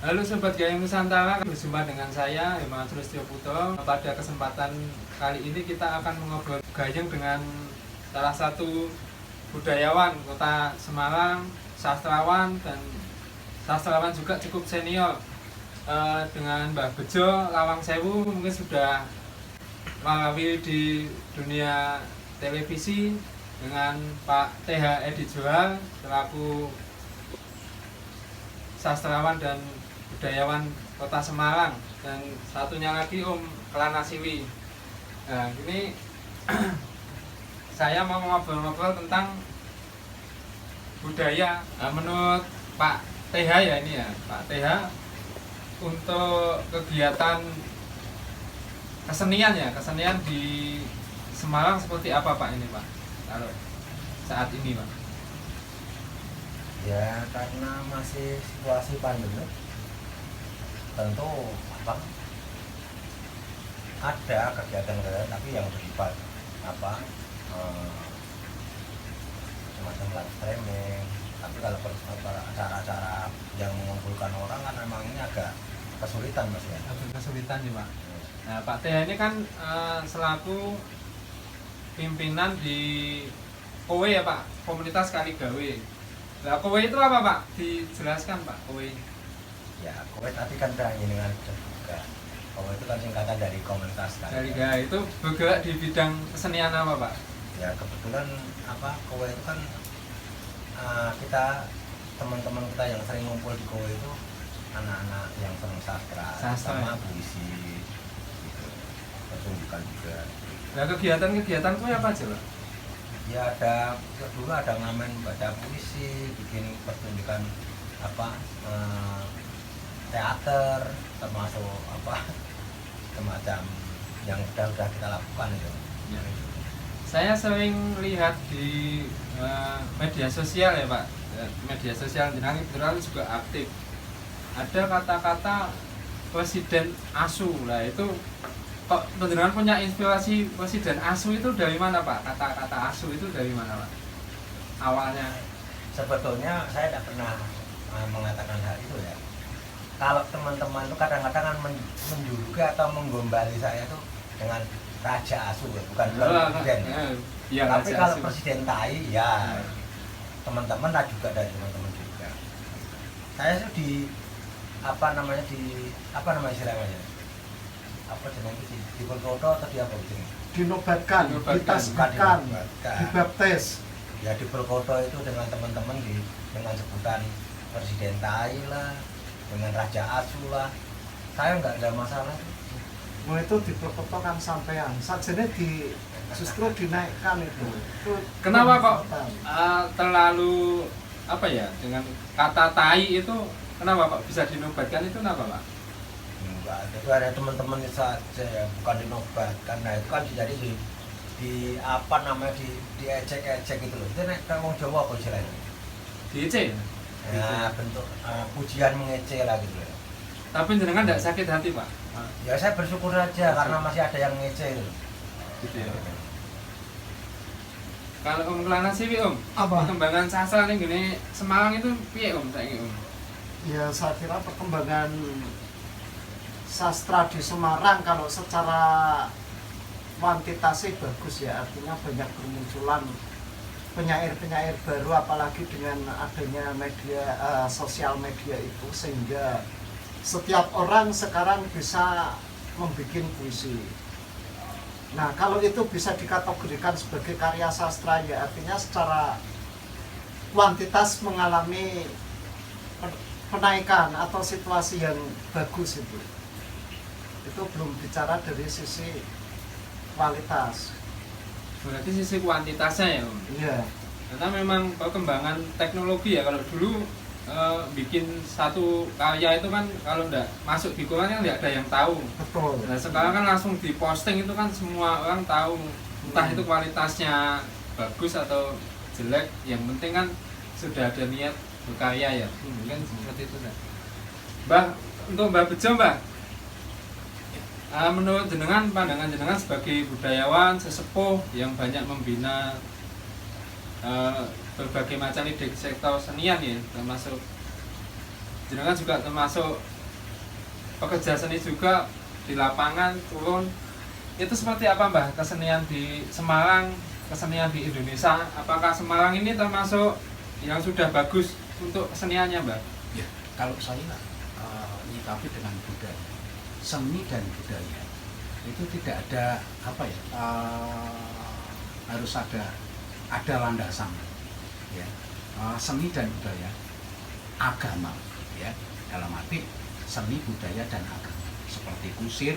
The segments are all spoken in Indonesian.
Halo Sobat Gayeng Nusantara, berjumpa dengan saya Hema Sulistyo Putra. Pada kesempatan kali ini kita akan mengobrol gayeng dengan salah satu budayawan kota Semarang, sastrawan dan sastrawan juga cukup senior, dengan Mbah Bejo Lawang Sewu. Mungkin sudah melalui di dunia televisi dengan Pak TH Edi Johar selaku sastrawan dan budayawan kota Semarang, dan satunya lagi Om Kelana Siwi. Nah, ini saya mau ngobrol-ngobrol tentang budaya. Menurut Pak TH ya, ini ya Pak TH, untuk kegiatan kesenian di Semarang seperti apa Pak ini Pak, kalau saat ini Pak? Ya karena masih situasi pandemi, tentu ada kegiatan-kegiatan tapi yang bersifat semacam live streaming. Tapi kalau acara-acara yang mengumpulkan orang kan memang ini agak kesulitan Mas ya. Agak kesulitan ya Pak. Nah Pak TH ini kan selaku pimpinan di KOWE ya Pak, Komunitas Kaligawe. Nah KOWE itu apa Pak? Dijelaskan Pak, KOWE. Ya, KOWE tadi kan udah dengan juga. KOWE itu kan singkatan dari komunitas Kaligawe. Itu bergerak di bidang kesenian apa Pak? Ya kebetulan KOWE itu kan kita teman-teman kita yang sering ngumpul di KOWE itu anak-anak yang senang sastra sama puisi gitu. Pertunjukan juga. Nah kegiatan-kegiatan itu apa aja Pak? Ya dulu ada ngamen baca puisi, bikin pertunjukan teater, termasuk semacam yang sudah kita lakukan itu. Ya. Saya sering lihat di media sosial ya Pak, media sosial jenengan kebetulan juga aktif. Ada kata-kata Presiden ASU lah, itu kok jenengan punya inspirasi Presiden ASU itu dari mana Pak? Kata-kata ASU itu dari mana Pak? Awalnya sebetulnya saya tidak pernah mengatakan hal itu ya. Kalau teman-teman itu kadang-kadang kan menjuluki atau menggombali saya itu dengan Raja Asu, bukan presiden. Ya, tapi Raja kalau Asu. Presiden Tai ya teman-teman lah juga, dari teman-teman juga. Saya tuh di istilahnya di Purwokerto atau di apa gitu? Dinobatkan, ditasbihkan, dibaptis. Ya di Purwokerto itu dengan teman-teman dengan sebutan Presiden Tai lah, dengan Raja Asu lah, saya nggak ada masalah. Mau itu di Purwokerto kan sampean, sajane justru dinaikkan itu. Kenapa kok terlalu dengan kata tai itu, kenapa kok bisa dinobatkan itu, kenapa Pak? Enggak, itu ada teman-teman saja ya, bukan dinobatkan. Nah itu kan jadi diejek-ejek gitu loh. Itu orang Jawa apa istilahnya? Diece? Ya bentuk pujian mengece lah gitu ya. Tapi jenengan tidak sakit hati Pak? Ya saya bersyukur aja karena masih ada yang ngece itu. Gitu ya. Kalau Om Kelana Siwi Om, Apa? perkembangan sastra nih gini Semarang itu piye Om saiki Om? Ya saya kira perkembangan sastra di Semarang kalau secara kuantitasnya bagus ya, artinya banyak bermunculan penyair-penyair baru, apalagi dengan adanya media sosial media itu, sehingga setiap orang sekarang bisa membuat puisi. Nah kalau itu bisa dikategorikan sebagai karya sastra ya, artinya secara kuantitas mengalami penaikan atau situasi yang bagus itu belum bicara dari sisi kualitas. Berarti sisi kuantitasnya ya Om? Iya. Karena memang perkembangan teknologi ya, kalau dulu bikin satu karya itu kan kalau enggak masuk di koran kan enggak ada yang tahu. Betul. Nah sekarang kan langsung diposting, itu kan semua orang tahu, entah itu kualitasnya bagus atau jelek, yang penting kan sudah ada niat berkarya ya. Mungkin seperti itu kan. Mbah, untuk Mbah Bejo Mbah, menurut jenengan, pandangan jenengan sebagai budayawan sesepuh yang banyak membina berbagai macam ide sektor senian ya, termasuk jenengan juga termasuk pekerja seni juga di lapangan turun. Itu seperti apa Mbah kesenian di Semarang, kesenian di Indonesia? Apakah Semarang ini termasuk yang sudah bagus untuk keseniannya Mbah? Ya, kalau saya nyikapi dengan budaya, seni dan budaya itu tidak ada apa ya, harus ada landasan ya. Seni dan budaya, agama ya, dalam arti seni, budaya dan agama, seperti kusir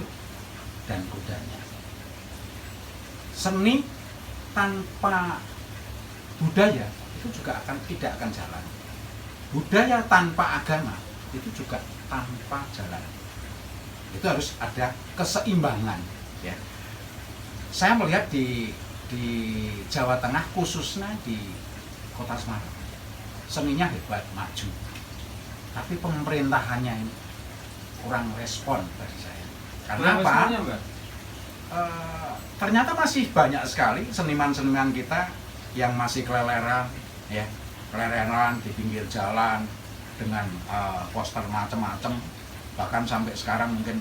dan kudanya. Seni tanpa budaya itu juga tidak akan jalan. Budaya tanpa agama itu juga tanpa jalan. Itu harus ada keseimbangan ya. Saya melihat di Jawa Tengah, khususnya di Kota Semarang, seninya hebat, maju, tapi pemerintahannya ini kurang respon bagi saya. Karena apa? Ternyata masih banyak sekali seniman-seniman kita yang masih keleleran ya, keleleran di pinggir jalan dengan poster macam-macam, bahkan sampai sekarang mungkin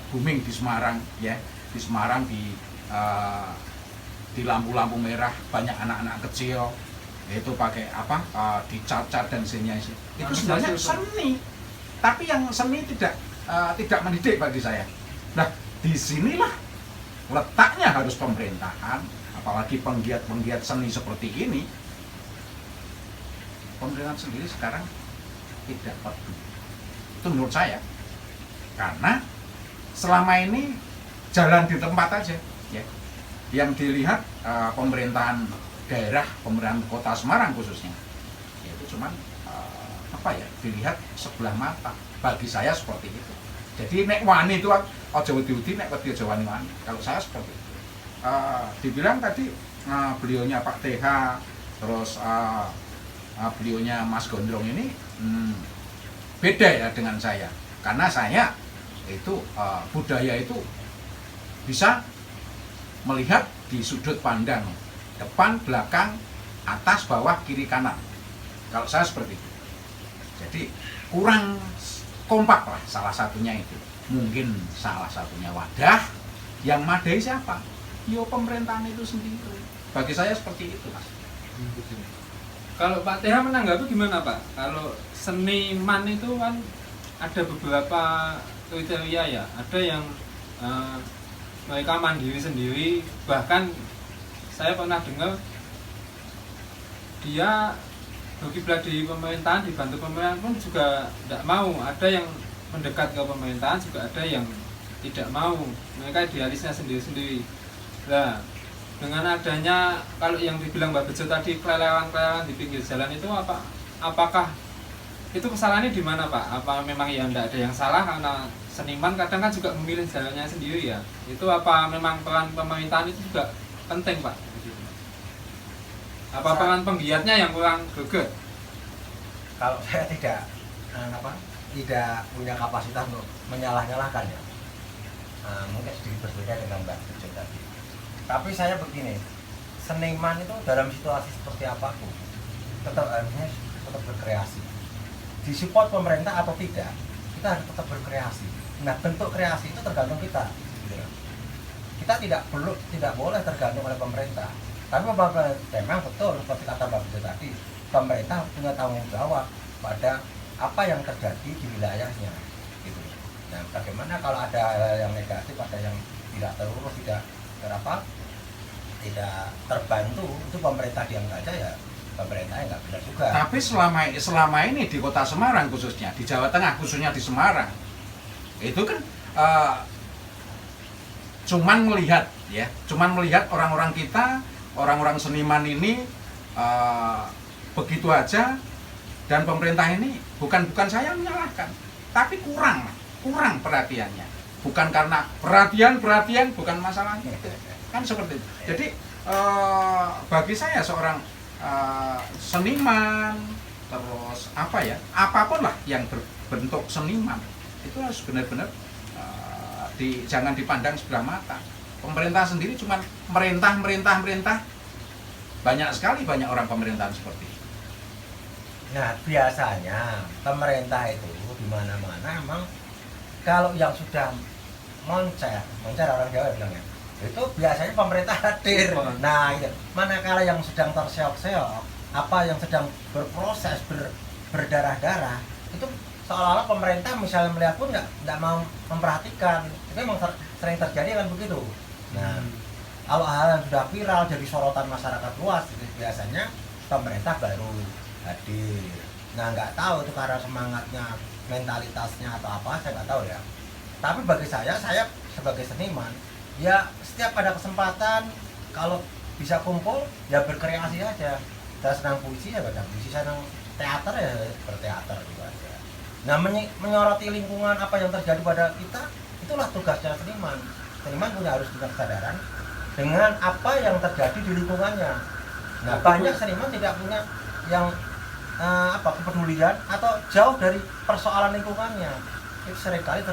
booming di Semarang ya. Di Semarang di lampu-lampu merah banyak anak-anak kecil itu pakai apa, dicat-cat dan sejenisnya. Itu sebenarnya seni, tapi yang seni tidak mendidik bagi saya. Nah, disinilah letaknya harus pemerintahan, apalagi penggiat-penggiat seni seperti ini. Pemerintahan sendiri sekarang tidak peduli. Itu menurut saya. Karena selama ini jalan di tempat aja ya. Yang dilihat pemerintahan daerah, pemerintahan Kota Semarang khususnya, yaitu cuman dilihat sebelah mata. Bagi saya seperti itu. Jadi nek wani itu aja wedi-wedi, nek wedi aja wani-wani. Kalau saya seperti itu. Dibilang tadi beliaunya Pak TH, terus beliaunya Mas Gondrong ini beda ya dengan saya. Karena saya itu budaya itu bisa melihat di sudut pandang depan, belakang, atas, bawah, kiri, kanan. Kalau saya seperti itu. Jadi kurang kompak lah, salah satunya itu. Mungkin salah satunya wadah, yang madai siapa? Yo pemerintahan itu sendiri. Bagi saya seperti itu Mas. Kalau Pak TH menanggapi gimana Pak? Kalau seniman itu kan ada beberapa kriteria ya. Ada yang mereka mandiri sendiri, bahkan saya pernah dengar dia berkiblat di pemerintahan, dibantu pemerintahan pun juga tidak mau. Ada yang mendekat ke pemerintahan, juga ada yang tidak mau. Mereka idealisnya sendiri-sendiri. Nah, dengan adanya kalau yang dibilang Mbak Bejo tadi kelelewan-kelelewan di pinggir jalan itu apakah itu kesalahannya di mana Pak? Apa memang ya tidak ada yang salah karena seniman kadang kan juga memilih jalannya sendiri ya? Itu apa memang peran pemerintahan itu juga penting Pak? Apa peran penggiatnya yang kurang greget? Kalau saya tidak punya kapasitas untuk menyalah-nyalahkan ya. Mungkin sedikit berbeda dengan Mbak Bejo tadi. Tapi saya begini, seniman itu dalam situasi seperti apapun tetap harusnya tetap berkreasi. Disupport pemerintah atau tidak, kita harus tetap berkreasi. Nah, bentuk kreasi itu tergantung kita. Gitu. Kita tidak boleh tergantung oleh pemerintah. Tapi memang betul seperti kata Mbak Bejo tadi, pemerintah punya tanggung jawab pada apa yang terjadi di wilayahnya. Gitu. Nah, bagaimana kalau ada hal yang negatif, ada yang tidak terurus, tidak terbantu, itu pemerintah diam saja ya, pemerintahnya nggak bisa juga. Tapi selama ini di Kota Semarang khususnya, di Jawa Tengah khususnya di Semarang, itu kan cuman melihat orang-orang kita, orang-orang seniman ini begitu aja, dan pemerintah ini bukan saya menyalahkan, tapi kurang perhatiannya. Bukan karena perhatian bukan masalahnya, kan seperti itu. Jadi bagi saya seorang seniman, terus apapun lah yang berbentuk seniman itu harus benar-benar jangan dipandang sebelah mata. Pemerintah sendiri cuma merintah, banyak orang pemerintahan seperti itu. Nah, biasanya pemerintah itu di mana-mana emang kalau yang sudah moncer orang Jawa bilangnya, itu biasanya pemerintah hadir. Nah, itu manakala yang sedang terseok-seok, apa yang sedang berproses berdarah-darah, itu seolah-olah pemerintah misalnya melihat pun nggak mau memperhatikan. Itu memang sering terjadi kan begitu. Nah, kalau hal yang sudah viral jadi sorotan masyarakat luas, itu biasanya pemerintah baru hadir. Nah, nggak tahu itu karena semangatnya, mentalitasnya atau apa, saya nggak tahu ya. Tapi bagi saya sebagai seniman, ya setiap ada kesempatan kalau bisa kumpul ya berkreasi aja. Saya senang puisi ya baca puisi, saya senang teater ya berteater gitu aja. Nah, menyoroti lingkungan apa yang terjadi pada kita, itulah tugasnya seniman. Seniman harus punya kesadaran dengan apa yang terjadi di lingkungannya. Nah, banyak seniman tidak punya yang kepedulian atau jauh dari persoalan lingkungannya. Itu seringkali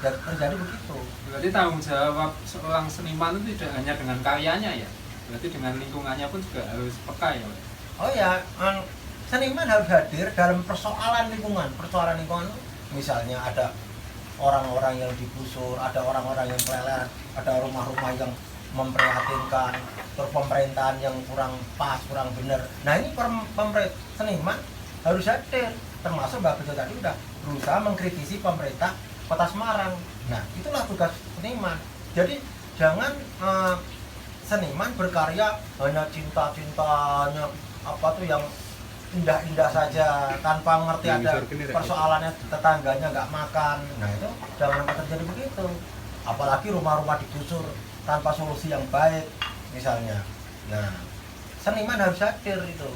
terjadi begitu. Berarti tanggung jawab seorang seniman itu tidak hanya dengan karyanya ya, berarti dengan lingkungannya pun juga harus peka ya, Pak? Oh ya, seniman harus hadir dalam persoalan lingkungan. Persoalan lingkungan misalnya ada orang-orang yang digusur, ada orang-orang yang keleleran, ada rumah-rumah yang memprihatinkan, terus pemerintahan yang kurang pas, kurang benar. Nah, ini seniman harus hadir, termasuk Mbak Bejo tadi udah berusaha mengkritisi pemerintah Kota Semarang. Nah, itulah tugas seniman. Jadi jangan seniman berkarya hanya cinta-cintanya apa tuh yang indah-indah saja tanpa ngerti ada persoalannya tetangganya nggak makan. Nah, itu jangan sampai terjadi begitu. Apalagi rumah-rumah digusur tanpa solusi yang baik misalnya. Nah, seniman harus hadir itu,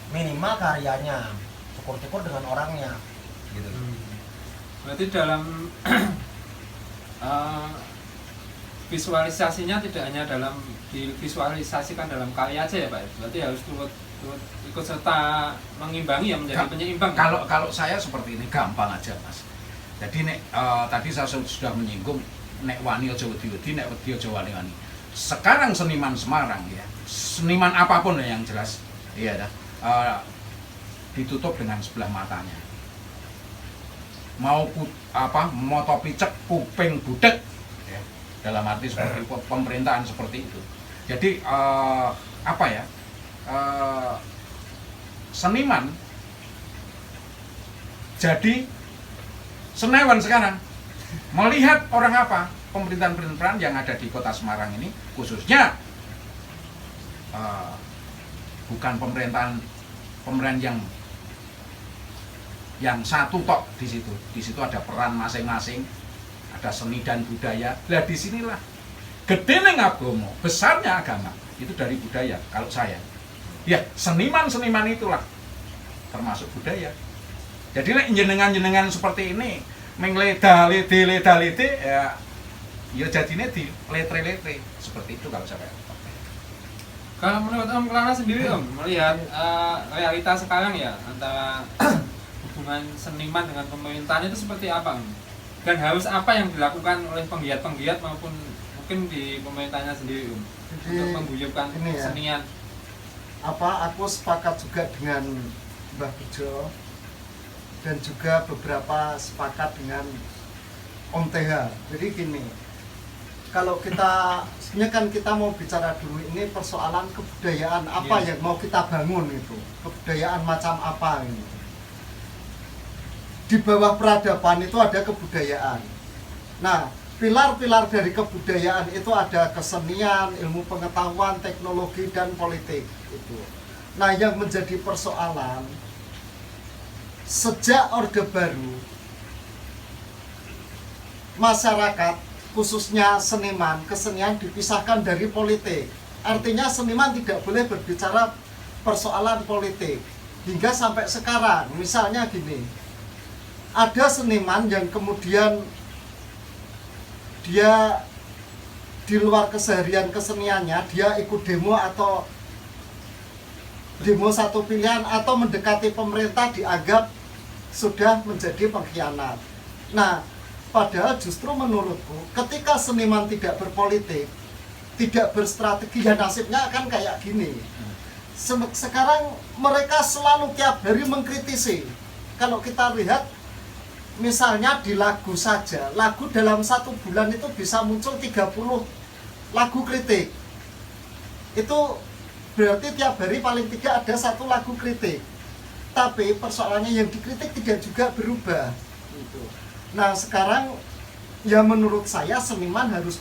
minimal karyanya, syukur-syukur dengan orangnya gitu. Berarti dalam visualisasinya tidak hanya dalam divisualisasikan dalam karya aja ya Pak, berarti harus turut ikut serta mengimbangi ya, menjadi penyeimbang. Kalau saya seperti ini gampang aja Mas. Jadi tadi saya sudah menyinggung nek wani aja wedi-wedi, nek wedi aja wani-wani. Sekarang seniman Semarang ya, seniman apapun yang jelas, iya dah, ditutup dengan sebelah matanya. Mau moto picek, kuping budek, ya, dalam arti seperti pemerintahan seperti itu. Jadi seniman jadi senewan sekarang. Melihat orang apa? Pemerintahan-pemerintahan yang ada di Kota Semarang ini khususnya bukan pemerintahan yang satu tok di situ. Di situ ada peran masing-masing, ada seni dan budaya. Lah disinilah gedene agama, besarnya agama itu dari budaya. Kalau saya, ya seniman-seniman itulah termasuk budaya. Jadi jenengan-jenengan seperti ini mengleda-lede ya jadinya di letre-letre seperti itu kalau saya. Kalau menurut Om Kelana sendiri Om, melihat realitas sekarang ya antara hubungan seniman dengan pemerintahan itu seperti apa Om? Dan harus apa yang dilakukan oleh penggiat-penggiat maupun mungkin di pemerintahnya sendiri Om, untuk mengguyurkan kesenian? Aku sepakat juga dengan Mbah Bejo dan juga beberapa sepakat dengan Om TH. Jadi gini, kalau sebenarnya kan kita mau bicara dulu ini persoalan kebudayaan apa yang mau kita bangun itu, kebudayaan macam apa ini. Di bawah peradaban itu ada kebudayaan. Nah, pilar-pilar dari kebudayaan itu ada kesenian, ilmu pengetahuan, teknologi, dan politik itu. Nah, yang menjadi persoalan sejak Orde Baru, masyarakat khususnya seniman, kesenian dipisahkan dari politik. Artinya seniman tidak boleh berbicara persoalan politik hingga sampai sekarang. Misalnya gini, ada seniman yang kemudian dia di luar keseharian keseniannya, dia ikut demo atau demo satu pilihan atau mendekati pemerintah dianggap sudah menjadi pengkhianat. Nah, padahal justru menurutku ketika seniman tidak berpolitik, tidak berstrategi, ya nasibnya akan kayak gini. Sekarang mereka selalu tiap hari mengkritisi. Kalau kita lihat misalnya di lagu saja, lagu dalam 1 bulan itu bisa muncul 30 lagu kritik. Itu berarti tiap hari paling tidak ada 1 lagu kritik. Tapi persoalannya yang dikritik tidak juga berubah. Gitu. Nah sekarang ya menurut saya seniman harus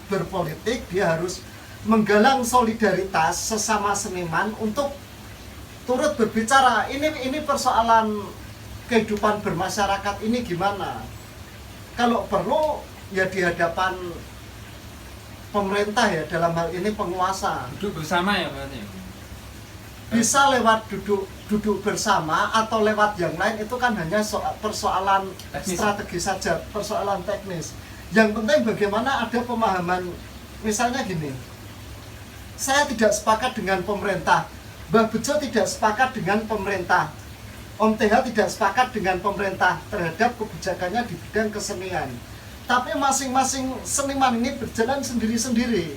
berpolitik, dia harus menggalang solidaritas sesama seniman untuk turut berbicara. Ini persoalan kehidupan bermasyarakat ini gimana. Kalau perlu ya di hadapan pemerintah ya, dalam hal ini penguasa. Duduk bersama ya berarti. Bisa lewat duduk bersama atau lewat yang lain, itu kan hanya persoalan Teknis. strategi saja, persoalan teknis. Yang penting bagaimana ada pemahaman. Misalnya gini, saya tidak sepakat dengan pemerintah, Mbah Bejo tidak sepakat dengan pemerintah, Om TH tidak sepakat dengan pemerintah terhadap kebijakannya di bidang kesenian. Tapi masing-masing seniman ini berjalan sendiri-sendiri.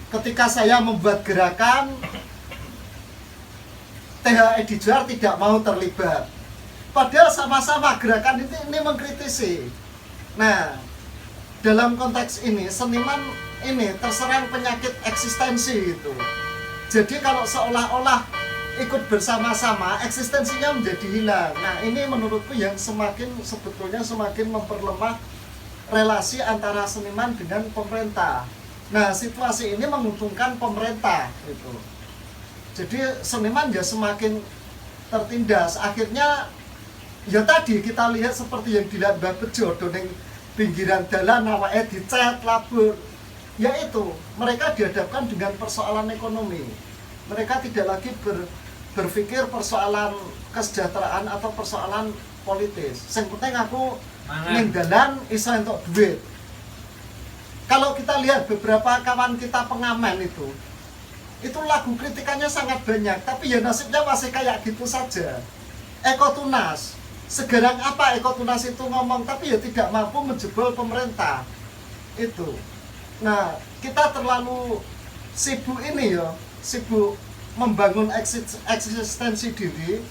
Ketika saya membuat gerakan, TH Edi Johar tidak mau terlibat. Padahal sama-sama gerakan ini mengkritisi. Nah, dalam konteks ini, seniman ini terserang penyakit eksistensi gitu. Jadi kalau seolah-olah ikut bersama-sama, eksistensinya menjadi hilang. Nah ini menurutku yang sebetulnya semakin memperlemah relasi antara seniman dengan pemerintah. Nah situasi ini menguntungkan pemerintah gitu. Jadi seniman ya semakin tertindas. Akhirnya ya tadi kita lihat seperti yang dilihat Mbah Bejo, doneng pinggiran dalan awake dicet labur. Yaitu mereka dihadapkan dengan persoalan ekonomi. Mereka tidak lagi berpikir persoalan kesejahteraan atau persoalan politis. Yang penting aku ning dalan iso entuk duit. Kalau kita lihat beberapa kawan kita pengamen itu lagu kritikannya sangat banyak, tapi ya nasibnya masih kayak gitu saja. Eko Tunas, segarang apa Eko Tunas itu ngomong, tapi ya tidak mampu menjebol pemerintah. Itu. Nah, kita terlalu sibuk ini ya, sibuk membangun eksistensi diri,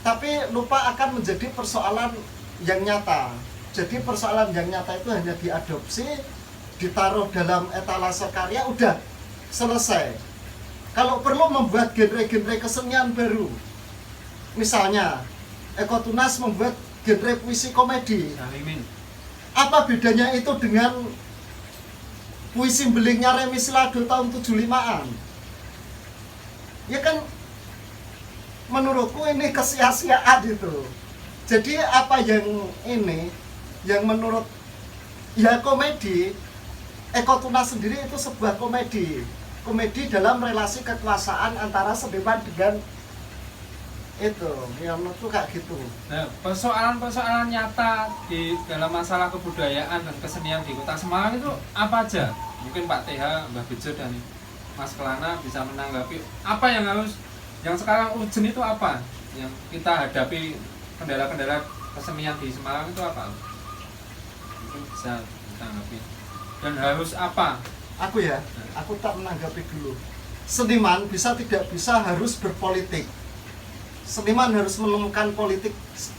tapi lupa akan menjadi persoalan yang nyata. Jadi persoalan yang nyata itu hanya diadopsi, ditaruh dalam etalase karya, udah selesai. Kalau perlu membuat genre-genre kesenian baru, misalnya Eko Tunas membuat genre puisi komedi. Apa bedanya itu dengan puisi belingnya Remi Silado tahun 75-an? Ya kan menurutku ini kesia-siaan itu. Jadi apa yang ini yang menurut ya komedi, Eko Tunas sendiri itu sebuah komedi dalam relasi kekuasaan antara seniman dengan itu, yang menurutku kayak gitu. Nah, persoalan-persoalan nyata di dalam masalah kebudayaan dan kesenian di Kota Semarang itu apa aja? Mungkin Pak TH, Mbah Bejo dan Mas Kelana bisa menanggapi apa yang sekarang urgent itu apa? Yang kita hadapi, kendala-kendala kesenian di Semarang itu apa? Mungkin bisa ditanggapi. Dan harus apa? Aku tak menanggapi dulu. Seniman bisa tidak bisa harus berpolitik. Seniman harus menemukan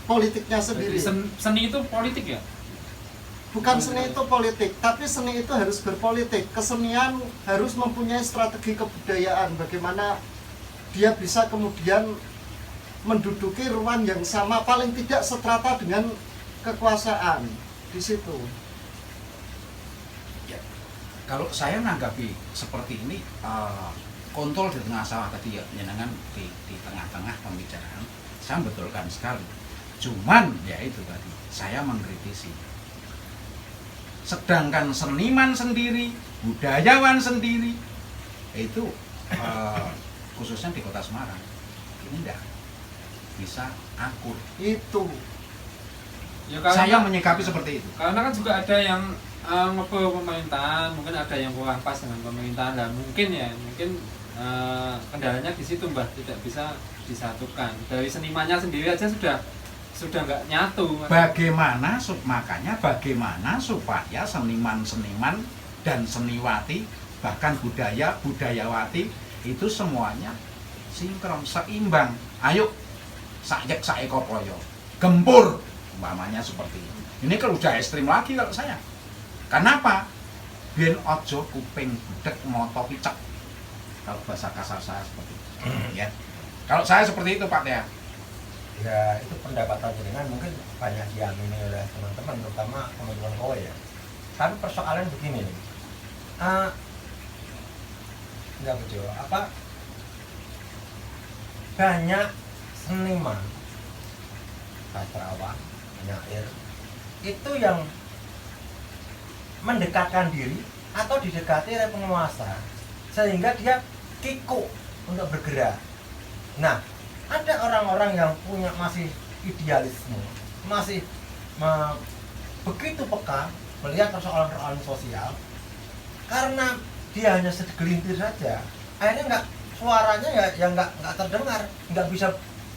politiknya sendiri. Jadi seni itu politik ya? Bukan seni itu politik, tapi seni itu harus berpolitik. Kesenian harus mempunyai strategi kebudayaan. Bagaimana dia bisa kemudian menduduki ruang yang sama, paling tidak setrata dengan kekuasaan di situ. Ya, kalau saya menanggapi seperti ini, kontrol di tengah sawah tadi ya, menyenangkan di tengah-tengah pembicaraan, saya betulkan sekali. Cuman ya itu tadi, saya mengkritisi. Sedangkan seniman sendiri, budayawan sendiri, itu khususnya di Kota Semarang, ini enggak bisa akur. Itu. Ya, Saya menyikapi seperti itu. Karena kan juga ada yang ngebawa pemerintahan, mungkin ada yang kurang pas dengan pemerintahan, dan mungkin kendalanya di situ Mbah, tidak bisa disatukan. Dari senimannya sendiri aja sudah nggak nyatu. Makanya bagaimana supaya seniman-seniman dan seniwati, bahkan budayawati itu semuanya sinkron, seimbang. Ayo, saek kopoyo. gempur, umpamanya seperti itu. Ini kalau udah ekstrim lagi kalau saya. Kenapa? Biar ojo kuping budek moto picek. Kalau bahasa kasar saya seperti itu. Ya. Kalau saya seperti itu Pak Tia. Ya itu pendapat jenengan mungkin banyak diamini oleh teman-teman, terutama teman-teman kowe ya. Tapi persoalan begini nih, enggak bejo, banyak seniman, sastrawan, penyair itu yang mendekatkan diri atau didekati oleh penguasa sehingga dia kikuk untuk bergerak. Nah, ada orang-orang yang punya masih idealisme, masih begitu peka melihat persoalan-persoalan sosial, karena dia hanya segelintir saja, akhirnya suaranya ya nggak terdengar, nggak bisa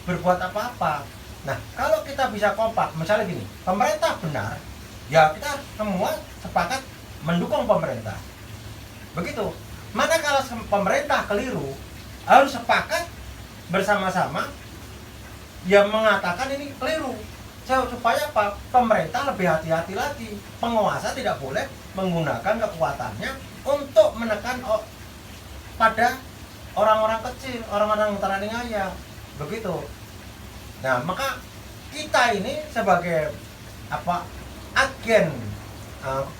berbuat apa-apa. Nah, kalau kita bisa kompak, misalnya gini, pemerintah benar, ya kita semua sepakat mendukung pemerintah. Begitu. Manakala pemerintah keliru, harus sepakat bersama-sama yang mengatakan ini keliru. Supaya apa? Pemerintah lebih hati-hati lagi. Penguasa tidak boleh menggunakan kekuatannya untuk menekan pada orang-orang kecil, orang-orang teraniaya. Begitu. Nah, maka kita ini sebagai agen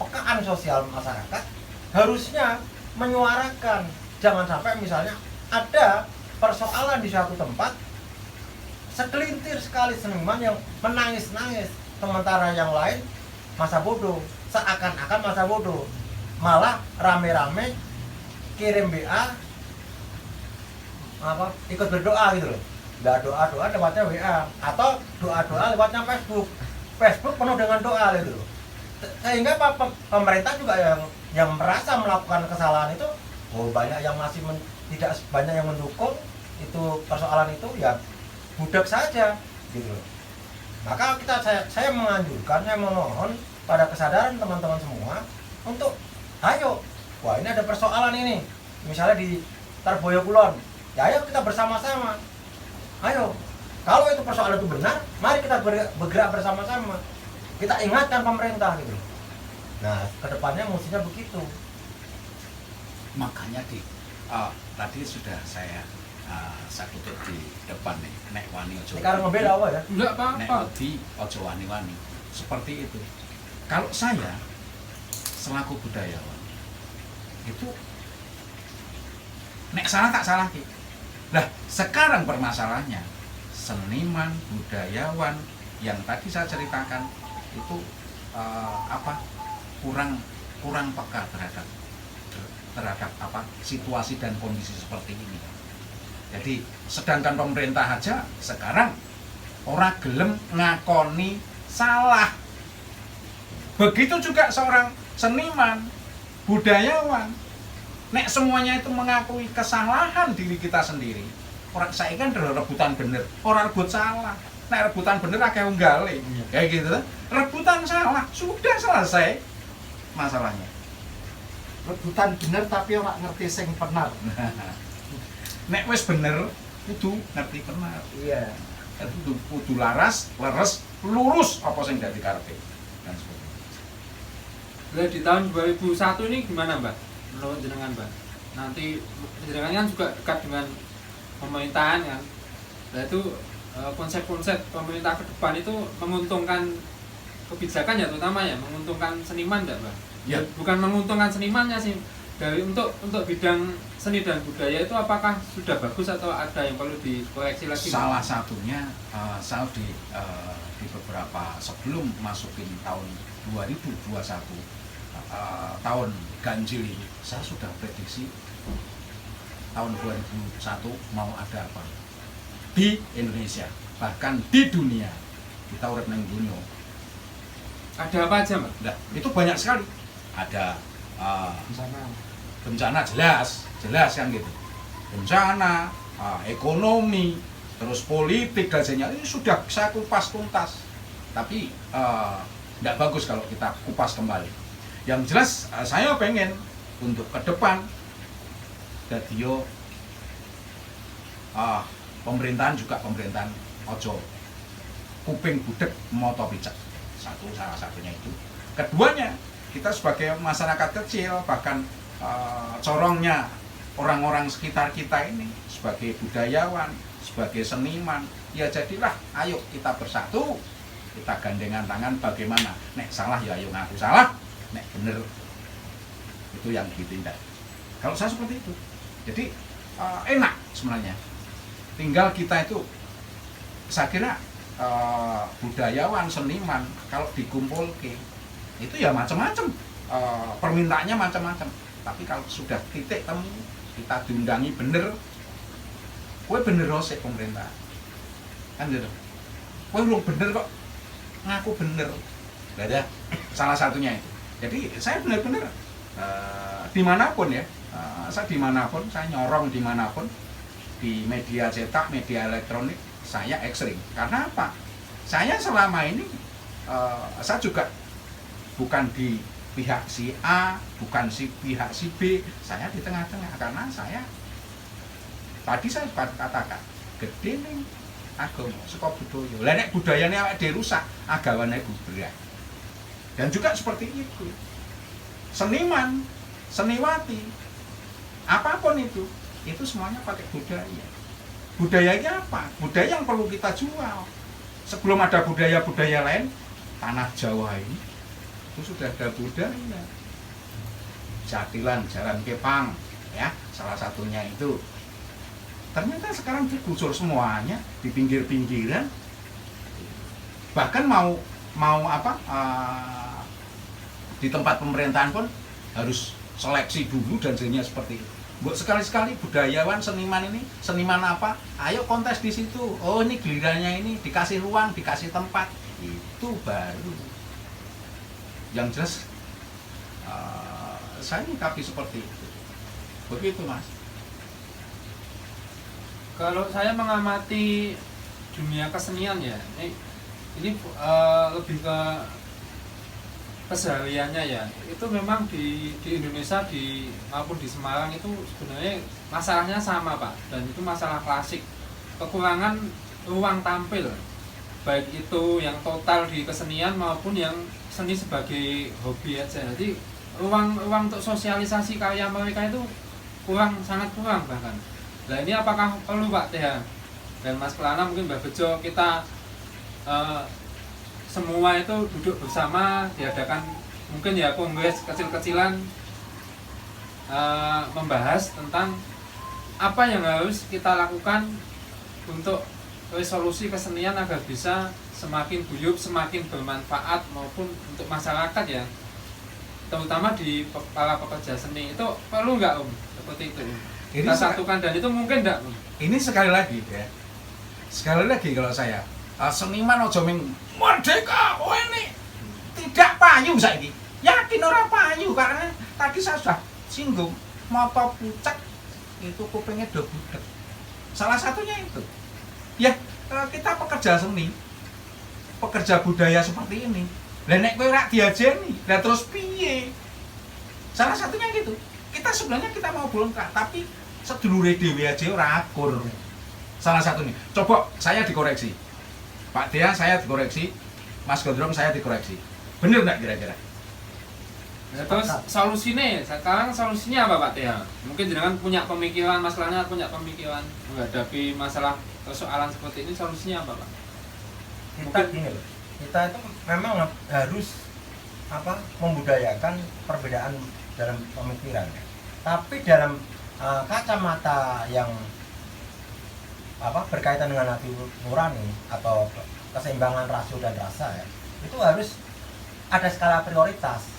pekaan sosial masyarakat harusnya menyuarakan. Jangan sampai misalnya ada persoalan di suatu tempat, segelintir sekali seniman yang menangis-nangis, sementara yang lain masa bodoh, seakan-akan masa bodoh, malah rame-rame kirim WA ikut berdoa gitu loh. Nggak doa-doa lewatnya WA, atau doa-doa lewatnya Facebook penuh dengan doa gitu loh. Sehingga pemerintah juga yang merasa melakukan kesalahan itu, banyak yang masih tidak banyak yang mendukung itu persoalan itu, ya budak saja gitu loh. Maka saya menganjurkan, saya memohon pada kesadaran teman-teman semua untuk ayo, ini ada persoalan ini, misalnya di Tarboyo Kulon, ya ayo kita bersama-sama, ayo, kalau itu persoalan itu benar, mari kita bergerak bersama-sama, kita ingatkan pemerintah gitu. Nah, kedepannya mestinya begitu. Makanya tadi sudah saya kutip di depan nih, nek wani ojo. Sekarang ngebeda apa ya? Enggak Nek apa-apa. wedi ojo wani-wani. Seperti itu. Kalau saya selaku budayawan itu nek salah tak salah ki. Nah, sekarang permasalahannya seniman, budayawan yang tadi saya ceritakan itu kurang peka terhadap situasi dan kondisi seperti ini. Jadi sedangkan pemerintah aja sekarang ora gelem ngakoni salah. Begitu juga seorang seniman, budayawan. Nek semuanya itu mengakui kesalahan diri kita sendiri. Orang saya kan rebutan bener, orang rebut salah. Nek rebutan bener akeh unggale. Kayak gitu. Rebutan salah, sudah selesai masalahnya. Rebutan bener tapi ora ngerti sing benar. Nek wis bener kudu ngerti bener. Iya. Kudu laras, leres, lurus apa sing dadi karepe. Dan sebagainya. Nah, di tahun 2001 ini gimana Mbak? Menurut jenengan Mbak? Nanti jenengan kan juga dekat dengan pemerintahan kan. Nah itu konsep-konsep pemerintah ke depan itu menguntungkan kebijakan ya, terutama ya menguntungkan seniman enggak Mbak? Ya. Bukan menguntungkan senimannya sih. Dari untuk bidang seni dan budaya itu apakah sudah bagus atau ada yang perlu dikoreksi lagi? Salah satunya saya di beberapa sebelum masukin tahun 2021 tahun ganjil ini, saya sudah prediksi tahun 2001 mau ada apa di Indonesia, bahkan di dunia. Kita urip nang dunia. Ada apa aja Mbak? Nah, itu banyak sekali. Ada bencana jelas yang gitu. Bencana, ekonomi, terus politik dan sebagainya, ini sudah saya kupas tuntas. Tapi tidak bagus kalau kita kupas kembali. Yang jelas saya pengen untuk ke depan dadio pemerintahan juga pemerintahan ojo kuping budek moto picek. Salah satunya itu. Keduanya, kita sebagai masyarakat kecil, bahkan corongnya orang-orang sekitar kita ini sebagai budayawan, sebagai seniman, ya jadilah ayo kita bersatu, kita gandengan tangan. Bagaimana nek salah ya ayo ngaku salah, nek bener itu yang ditindak. Kalau saya seperti itu, jadi enak sebenarnya. Tinggal kita itu, saya kira budayawan, seniman kalau dikumpul itu ya macam-macam, permintaannya macam-macam. Tapi kalau sudah titik temu, kita diundangi bener, kowe bener sik pemerintah, kan gitu. Kowe belum bener kok ngaku bener, ada salah satunya itu. Jadi saya benar-benar dimanapun ya, saya dimanapun, saya nyorong dimanapun, di media cetak, media elektronik, saya ekstrim. Karena apa? Saya selama ini saya juga bukan di pihak si A, bukan si pihak si B, saya di tengah-tengah. Karena saya tadi saya katakan gede nih agama saka budaya. Lah nek budayane awake dhewe rusak, agawane bubrah. Dan juga seperti itu. Seniman, seniwati, apapun itu semuanya pakai budaya. Budayanya apa? Budaya yang perlu kita jual. Sebelum ada budaya-budaya lain, tanah Jawa ini itu sudah ada budaya. Jatilan, Jalan Kepang, ya, salah satunya itu. Ternyata sekarang digusur semuanya di pinggir-pinggiran. Bahkan mau apa? Di tempat pemerintahan pun harus seleksi dulu dan jadinya seperti itu. Buat sekali-sekali budayawan, seniman ini, seniman apa? Ayo kontes di situ. Oh ini gilirannya ini dikasih ruang, dikasih tempat. Itu baru. Yang jelas saya nyikapi seperti itu. Begitu Mas. Kalau saya mengamati dunia kesenian ya, ini lebih ke kesehariannya ya. Itu memang di Indonesia maupun di Semarang itu sebenarnya masalahnya sama Pak. Dan itu masalah klasik, kekurangan ruang tampil, baik itu yang total di kesenian maupun yang seni sebagai hobi aja. Jadi ruang untuk sosialisasi karya mereka itu sangat kurang bahkan. Nah ini apakah perlu Pak TH dan Mas Pelana, mungkin Mbak Bejo, kita semua itu duduk bersama, diadakan mungkin ya kongres kecil-kecilan, membahas tentang apa yang harus kita lakukan untuk resolusi kesenian agar bisa semakin guyup, semakin bermanfaat maupun untuk masyarakat ya, terutama di para pekerja seni. Itu perlu nggak seperti itu kita satukan, dan itu mungkin nggak ini sekali lagi ya, sekali lagi kalau saya seniman ojo ming merdeka, oh ini tidak payu saiki, yakin orang payu. Karena tadi saya sudah singgung moto pucek itu kupingnya do budek, salah satunya itu ya. Kita pekerja seni, pekerja budaya seperti ini, lah nek kowe ora diajeni, lah terus piye? Salah satunya gitu. Kita sebenarnya kita mau bongkar, tapi sedulure dhewe aja ora akur. Salah satunya. Coba saya dikoreksi. Pak Dea saya dikoreksi, Mas Gondrong saya dikoreksi. Bener enggak kira-kira? Ya, terus solusinya, sekarang solusinya apa Pak Dea? Mungkin jenengan punya pemikiran, Mas Lana punya pemikiran menghadapi masalah persoalan seperti ini, solusinya apa Pak? Kita gini loh, kita itu memang harus membudayakan perbedaan dalam pemikiran, tapi dalam kacamata yang berkaitan dengan hati nurani atau keseimbangan rasio dan rasa ya, itu harus ada skala prioritas.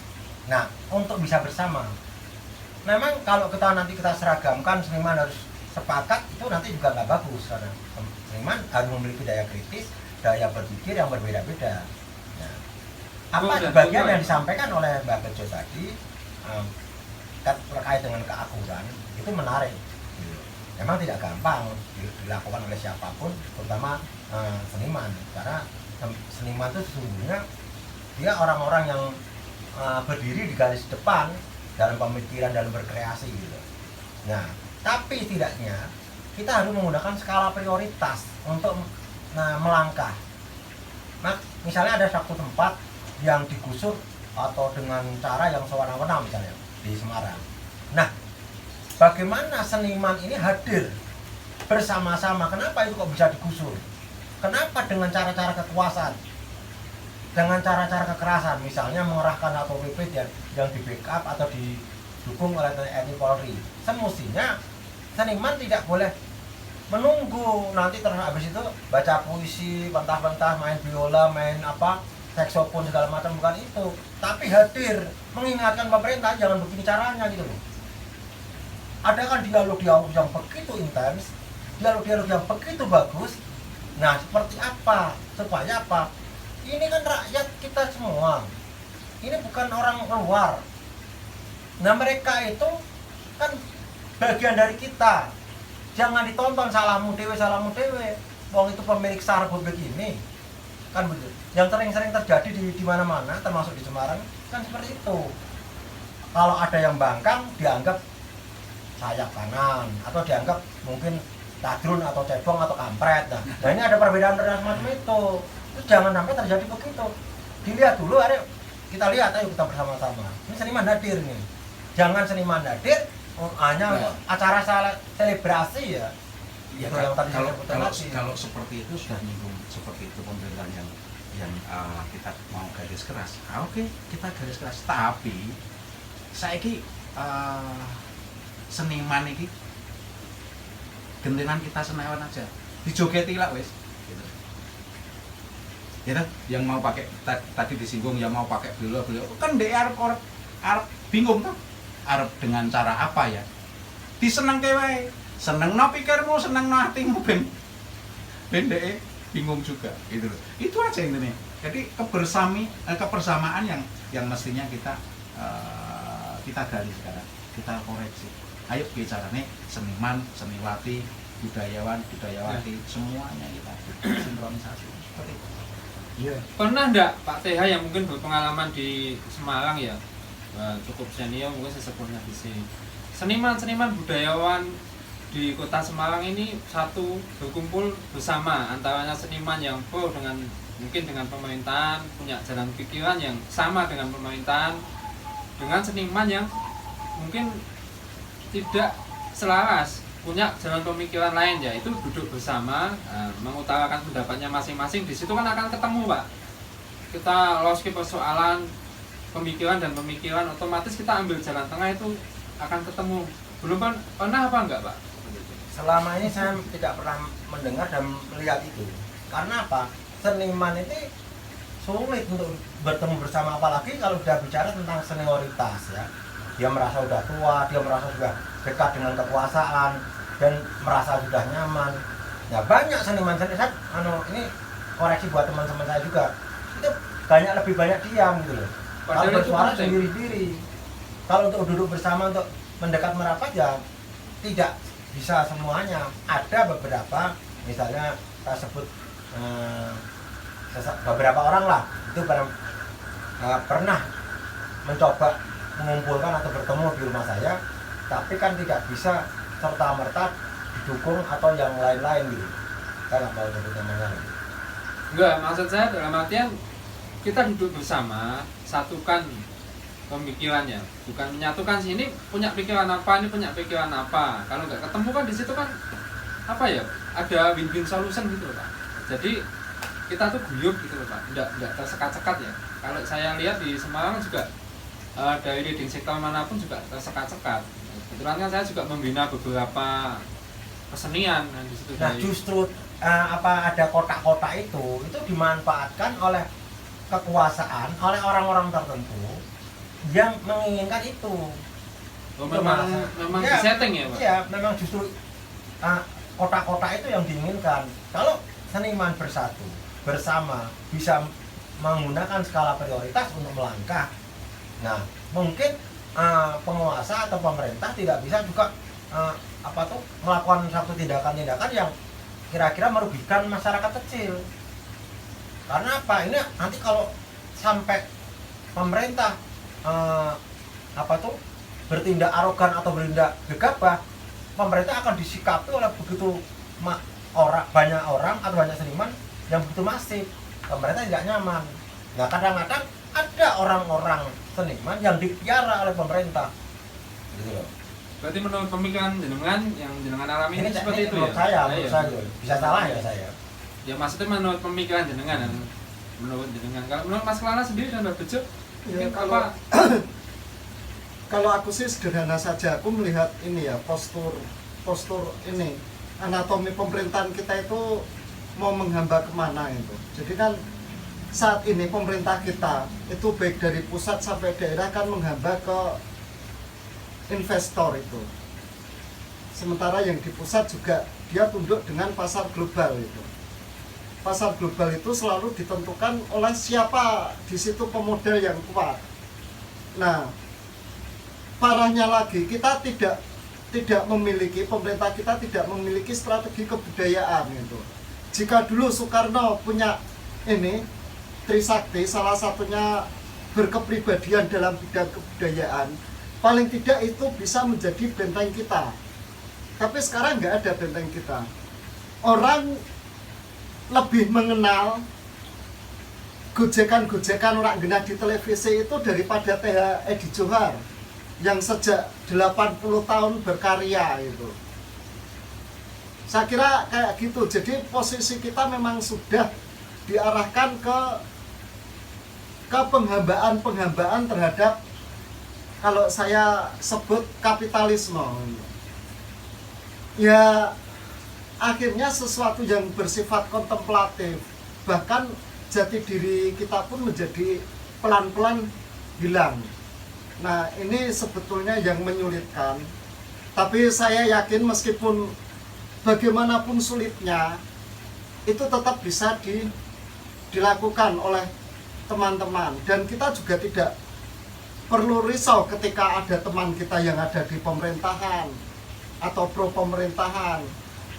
Nah, untuk bisa bersama, memang kalau nanti kita seragamkan, seniman harus sepakat, itu nanti juga nggak bagus, karena seniman harus memiliki daya kritis, daya berpikir yang berbeda-beda. Nah, bagian yang disampaikan oleh Mbak Bejo tadi terkait dengan keakuran itu menarik. Memang tidak gampang dilakukan oleh siapapun, terutama seniman, karena seniman itu sesungguhnya dia orang-orang yang berdiri di garis depan dalam pemikiran, dalam berkreasi gitu. Nah, tapi setidaknya kita harus menggunakan skala prioritas untuk melangkah. Misalnya ada satu tempat yang digusur atau dengan cara yang sewenang-wenang misalnya di Semarang. Nah, bagaimana seniman ini hadir bersama-sama? Kenapa itu kok bisa digusur? Kenapa dengan cara-cara kekuasaan? Dengan cara-cara kekerasan, misalnya mengerahkan Satpol PP yang di backup atau didukung oleh TNI Polri. Semestinya seniman tidak boleh menunggu nanti terus habis itu baca puisi, pentah-pentah, main biola, main saksofon segala macam, bukan itu. Tapi hadir mengingatkan pemerintah jangan begini caranya gitu loh. Ada kan dialog-dialog yang begitu intens, dialog-dialog yang begitu bagus. Nah, seperti apa? Supaya apa? Ini kan rakyat kita semua. Ini bukan orang luar. Nah, mereka itu kan bagian dari kita. Jangan ditonton salamu dewe. Wong itu pemilik sarbot begini. Kan begitu. Yang sering-sering terjadi di mana-mana, termasuk di Semarang, kan seperti itu. Kalau ada yang bangkang, dianggap sayap kanan atau dianggap mungkin tadrun atau cebong atau kampret. Nah, ini ada perbedaan semacam itu. Itu jangan sampai terjadi begitu. Dilihat dulu, kita lihat, ayo kita bersama-sama. Ini seniman hadir nih. Jangan seniman hadir hanya untuk acara selebrasi ya. Ya, kalau seperti itu sudah nyinggung seperti itu pemerintahan yang kita mau garis keras. Oke, kita garis keras. Tapi saiki seniman ini gendengan kita senewan aja. Dijogeti lah wis. Gitu. Gitu. Yang mau pakai tadi disinggung yang mau pakai beliau kan dia arep bingung tuh. Arep dengan cara apa ya? Diseneng wae. Seneng no pikirmu, seneng no hatimu ben dhek bingung juga gitu loh. Itu aja intinya. Jadi kebersamaan yang mestinya kita gali sekarang. Kita koreksi. Ayo bicaranya seniman, seniwati, budayawati, semuanya kita sinkronisasi seperti itu. Yeah. Pernah enggak Pak TH yang mungkin berpengalaman di Semarang ya, cukup senior mungkin sesepuhnya di sini, seniman budayawan di kota Semarang ini satu berkumpul bersama, antaranya seniman yang pro mungkin dengan pemerintahan, punya jalan pikiran yang sama dengan pemerintahan, dengan seniman yang mungkin tidak selaras, punya jalan pemikiran lain, ya itu duduk bersama, mengutarakan pendapatnya masing-masing. Di situ kan akan ketemu Pak, kita lost ke persoalan pemikiran dan pemikiran, otomatis kita ambil jalan tengah, itu akan ketemu. Belum pernah apa enggak Pak? Selama ini saya tidak pernah mendengar dan melihat itu. Karena apa? Seniman itu sulit untuk bertemu bersama, apalagi kalau sudah bicara tentang senioritas ya. Dia merasa sudah tua, dia merasa sudah dekat dengan kekuasaan dan merasa sudah nyaman. Ya banyak seniman ini koreksi buat teman-teman saya juga. Itu lebih banyak diam gitu loh. Kalau bersuara sendiri-sendiri. Kalau untuk duduk bersama untuk mendekat merapat ya tidak bisa semuanya. Ada beberapa, misalnya saya sebut beberapa orang lah itu pernah mencoba mengumpulkan atau bertemu di rumah saya, tapi kan tidak bisa serta-merta didukung atau yang lain-lain gitu. Saya nggak mau sebut namanya. Enggak, maksud saya dalam artian kita duduk bersama, satukan pemikirannya, bukan menyatukan sini punya pikiran apa, ini punya pikiran apa. Kalau nggak ketemu kan di situ kan apa ya, ada win-win solution gitu loh Pak. Jadi kita tuh guyup gitu loh Pak, nggak tersekat-sekat ya. Kalau saya lihat di Semarang juga dari leading sektor manapun juga tersekat-sekat. Kebetulan kan saya juga membina beberapa kesenian di situ. Nah justru ada kotak-kotak itu dimanfaatkan oleh kekuasaan, oleh orang-orang tertentu yang menginginkan itu. Memang ya, disetting ya Pak? Iya, memang justru kotak-kotak itu yang diinginkan. Kalau seniman bersatu, bersama, bisa menggunakan skala prioritas untuk melangkah, nah mungkin penguasa atau pemerintah tidak bisa juga melakukan satu tindakan-tindakan yang kira-kira merugikan masyarakat kecil. Karena apa? Ini nanti kalau sampai pemerintah bertindak arogan atau bertindak gegabah, pemerintah akan disikapi oleh begitu banyak orang atau banyak seniman yang begitu masif. pemerintah tidak nyaman. Nah kadang-kadang ada orang-orang seniman yang dipiara oleh pemerintah, gitu loh. Berarti menurut pemikiran jenengan yang jenengan alami ini seperti itu menurut ya? menurut saya bisa salah ya saya. Ya maksudnya menurut pemikiran jenengan, menurut jenengan. Kalau menurut Mas Kelana sendiri dan Mbak Bejo, Ya, apa? Kalau aku sih sederhana saja, aku melihat ini ya, postur ini, anatomi pemerintahan kita itu mau menghamba kemana itu. Jadi kan saat ini pemerintah kita itu baik dari pusat sampai daerah kan menghamba ke investor itu. Sementara yang di pusat juga dia tunduk dengan pasar global itu. Pasar global itu selalu ditentukan oleh siapa di situ pemodal yang kuat. Nah, parahnya lagi kita tidak memiliki, pemerintah kita tidak memiliki strategi kebudayaan itu. Jika dulu Soekarno punya ini Trisakti, salah satunya berkepribadian dalam bidang kebudayaan, paling tidak itu bisa menjadi benteng kita. Tapi sekarang nggak ada benteng kita. Orang lebih mengenal gojekan-gojekan orang genah di televisi itu daripada TH Edi Johar yang sejak 80 tahun berkarya itu. Saya kira kayak gitu. Jadi posisi kita memang sudah diarahkan ke penghambaan terhadap, kalau saya sebut, kapitalisme. Ya akhirnya sesuatu yang bersifat kontemplatif, bahkan jati diri kita pun menjadi pelan-pelan hilang. Nah ini sebetulnya yang menyulitkan. Tapi saya yakin meskipun bagaimanapun sulitnya, itu tetap bisa dilakukan oleh teman-teman. Dan kita juga tidak perlu risau ketika ada teman kita yang ada di pemerintahan atau pro pemerintahan,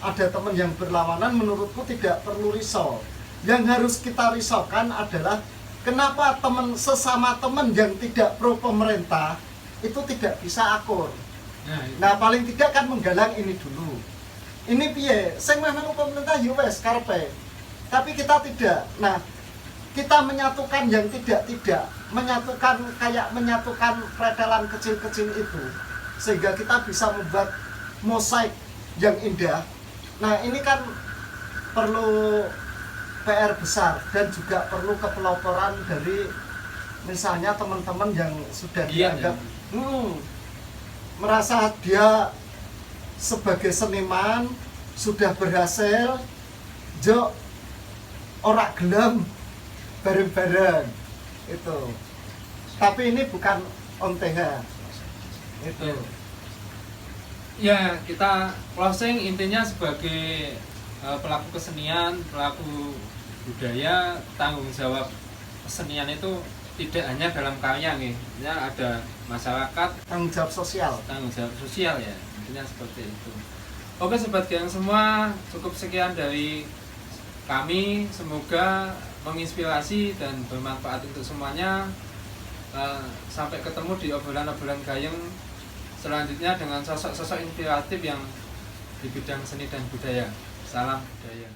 ada teman yang berlawanan, menurutku tidak perlu risau. Yang harus kita risaukan adalah kenapa sesama teman yang tidak pro pemerintah itu tidak bisa akur. Nah paling tidak kan menggalang ini dulu. Ini piye, sing memang pemerintah ya wes karepe. Tapi kita tidak. Nah, kita menyatukan yang tidak, menyatukan pretelan kecil-kecil itu, sehingga kita bisa membuat mosaik yang indah. Nah ini kan perlu PR besar dan juga perlu kepeloporan dari misalnya teman-teman yang sudah dianggap merasa dia sebagai seniman sudah berhasil, jo ora gelem bareng-bareng itu. Tapi ini bukan onteha itu. Ya, kita closing intinya sebagai pelaku kesenian, pelaku budaya, tanggung jawab kesenian itu tidak hanya dalam karya nih, ya ada masyarakat, tanggung jawab sosial ya, intinya seperti itu. Oke sobat Geyang semua, cukup sekian dari kami, semoga menginspirasi dan bermanfaat untuk semuanya. Sampai ketemu di obrolan-obrolan Gayeng selanjutnya dengan sosok-sosok inspiratif yang di bidang seni dan budaya. Salam budaya.